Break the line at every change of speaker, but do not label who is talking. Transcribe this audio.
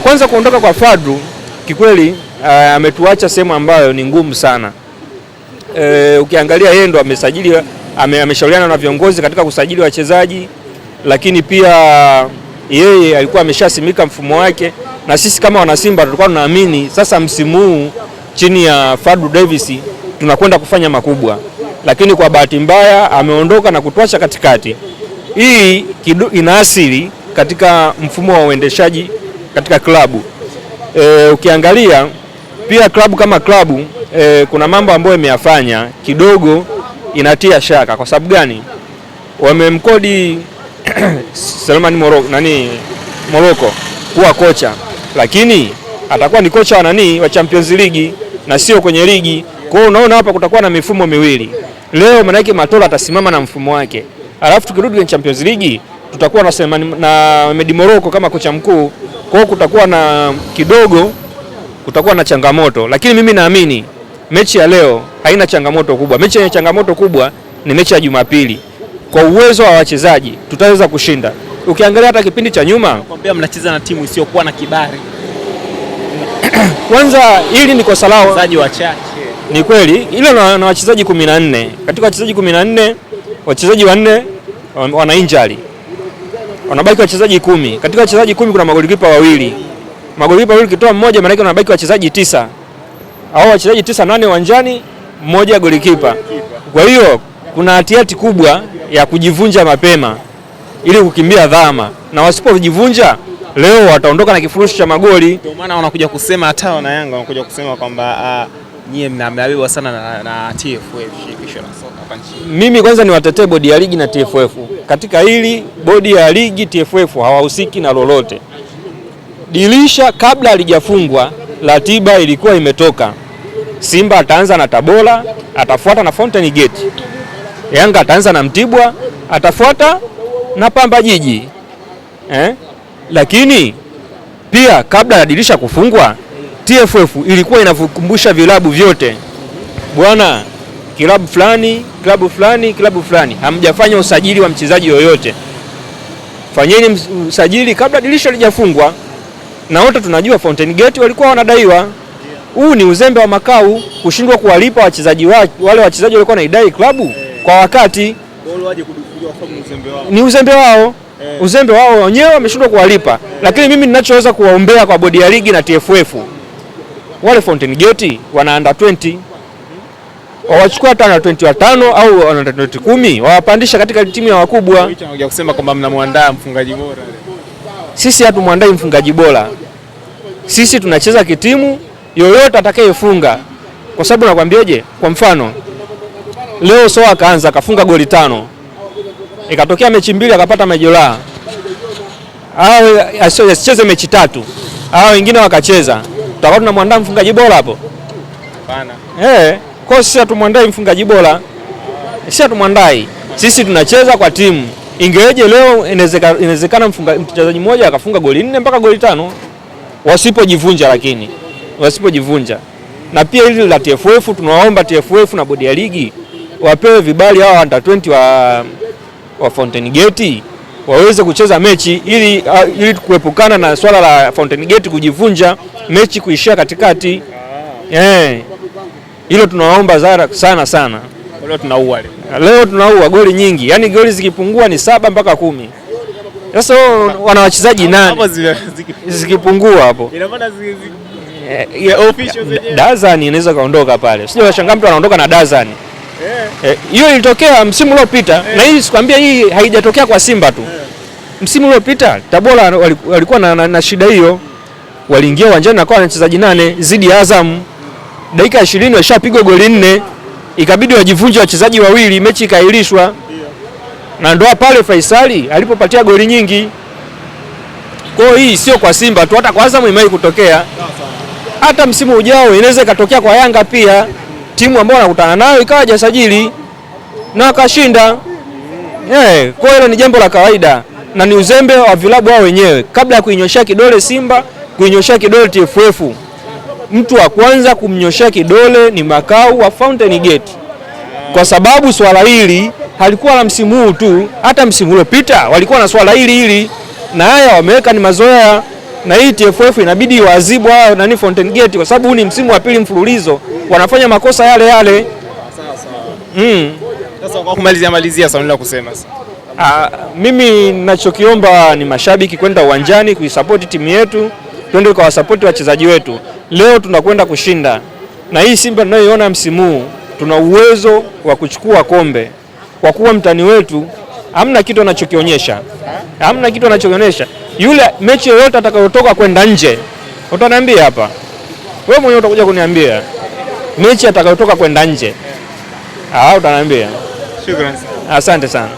Kwanza kuondoka kwa Fadlu kikweli ametuacha sehemu ambayo ni ngumu sana. Ukiangalia yeye ndo amesajili, ameshauriana na viongozi katika kusajili wachezaji, lakini pia yeye alikuwa ameshasimika mfumo wake, na sisi kama wana Simba tulikuwa tunaamini sasa msimu huu chini ya Fadlu Davis tunakwenda kufanya makubwa, lakini kwa bahati mbaya ameondoka na kutuacha katikati. Hii inaasili katika mfumo wa uendeshaji katika klabu. Ukiangalia pia klabu kama klabu kuna mambo ambayo imeyafanya kidogo inatia shaka. Kwa sababu gani? Wamemkodi Selemani Moroko kuwa kocha, lakini atakuwa ni kocha wa Champions League na sio kwenye ligi. Kwa hiyo unaona hapa kutakuwa na mifumo miwili. Leo maana yake Matola atasimama na mfumo wake, alafu tukirudi kwenye Champions League tutakuwa na Medi Moroko kama kocha mkuu. Kwa hiyo kutakuwa na changamoto, lakini mimi naamini mechi ya leo haina changamoto kubwa. Mechi yenye changamoto kubwa ni mechi ya Jumapili. Kwa uwezo wa wachezaji tutaweza kushinda. Ukiangalia hata kipindi cha nyuma,
nakwambia mnacheza na timu isiyokuwa na kibali.
Kwanza hili ni kosa lao.
Wachezaji wachache.
Ni kweli, ile na wachezaji 14. Katika wachezaji 14, wachezaji 4 wana injury. Wanabaki wachezaji 10. Katika wachezaji 10 kuna magolikipa wawili. Magolikipa wawili kitoa mmoja, maana yake wanabaki wachezaji 9. Hao wachezaji 9, 8 uwanjani, mmoja golikipa. Kwa hiyo kuna hatihati kubwa ya kujivunja mapema ili kukimbia dhama, na wasipojivunja leo wataondoka na kifurushi cha magoli.
Ndio maana wanakuja kusema, hata wana Yanga wanakuja kusema kwamba nyie mnabebwa sana na TFF, shirikisho la soka hapa nchini.
Mimi kwanza ni watetee bodi ya ligi na TFF. Katika hili bodi ya ligi TFF hawahusiki na lolote. Dirisha kabla halijafungwa ratiba ilikuwa imetoka. Simba ataanza na Tabora, atafuata na Fountain Gate. Yanga ataanza na Mtibwa, atafuata na Pamba Jiji. Lakini pia kabla ya dirisha kufungwa, TFF ilikuwa inakumbusha vilabu vyote, bwana, kilabu fulani hamjafanya usajili wa mchezaji yoyote, fanyeni usajili kabla dirisha lijafungwa. Na wote tunajua Fountain Gate walikuwa wanadaiwa. Huu ni uzembe wa Makau kushindwa kuwalipa wachezaji wale wachezaji walikuwa wanaidai klabu kwa wakati. Ni uzembe wao. Uzembe wao wenyewe, wameshindwa kuwalipa. Lakini mimi ninachoweza kuwaombea kwa bodi ya ligi na TFF, wale Fountain Gate wana under 20, wawachukua hata under 20 watano au under 20 10, wawapandisha katika timu ya wakubwa.
Wanakuja kusema kwamba mnamwandaa mfungaji bora.
Sisi hatumwandai mfungaji bora. Sisi tunacheza kitimu, yoyote atakayefunga. Kwa sababu nakwambieje, kwa mfano leo Soa akaanza akafunga goli 5. Ikatokea mechi 2 akapata majeraha. Asicheze mechi 3. Hao wengine wakacheza. Tutakuwa tunamwandaa mfungaji bora hapo?
Hapana.
Kwa sisi hatumwandai mfungaji bora. Sisi hatumwandai. Sisi tunacheza kwa timu. Ingeweje leo inawezekana mchezaji mmoja akafunga goli 4 mpaka goli 5 wasipojivunja, lakini wasipojivunja. Na pia hili la TFF, tunawaomba TFF na bodi ya ligi wapewe vibali hao under 20 wa Fountain Gate waweze kucheza mechi ili kuepukana na swala la Fountain Gate kujivunja, mechi kuishia katikati. Hilo tunawaomba sana. Leo tunaua goli nyingi. Yaani goli zikipungua ni 7 mpaka 10. Sasa wana wachezaji 8 zikipungua hapo.
Ina maana
Dazani inaweza kaondoka pale. Sio washangaa mtu anaondoka na Dazani. Hiyo ilitokea msimu uliopita, na hii sikwambia, hii haijatokea kwa Simba tu. Msimu uliopita Tabora walikuwa na shida hiyo. Waliingia uwanjani na kwa wachezaji 8 zidi ya Azam. Dakika 20 washapigwa goli 4. Ikabidi wajivunje wachezaji 2, mechi ikaahirishwa. Na ndoa pale Faisali alipopatia goli nyingi. Kwa hiyo hii sio kwa Simba tu, hata kwa Azam imai kutokea. Hata msimu ujao inaweza ikatokea kwa Yanga pia. Timu ambayo wanakutana nayo ikawa hajasajili na akashinda. Kwa hiyo ni jambo la kawaida na ni uzembe wa vilabu wao wenyewe. Kabla ya kuinyoshia kidole Simba, kuinyoshia kidole TFF, mtu wa kwanza kumnyoshia kidole ni Makau wa Fountain Gate. Kwa sababu swala hili halikuwa la msimu huu tu, hata msimu uliopita walikuwa na swala hili. na haya wameweka ni mazoea, na hii TFF inabidi waadhibu hao nani Fountain Gate, kwa sababu huu ni msimu wa pili mfululizo wanafanya makosa yale yale.
Sasa kwa kumalizia swali la kusema sasa.
Mimi ninachokiomba ni mashabiki kwenda uwanjani kuisupport timu yetu, twende kwa support wachezaji wetu. Leo tunakwenda kushinda. Na hii Simba tunayoiona msimu huu tuna uwezo wa kuchukua kombe. Kwa kuwa mtani wetu hamna kitu anachokionyesha. Hamna kitu anachokionyesha. Yule mechi yoyote atakayotoka kwenda nje, utaniambia hapa. Wewe mwenyewe utakuja kuniambia. Mechi atakayotoka kwenda nje. Utaniambia.
Shukrani.
Asante sana.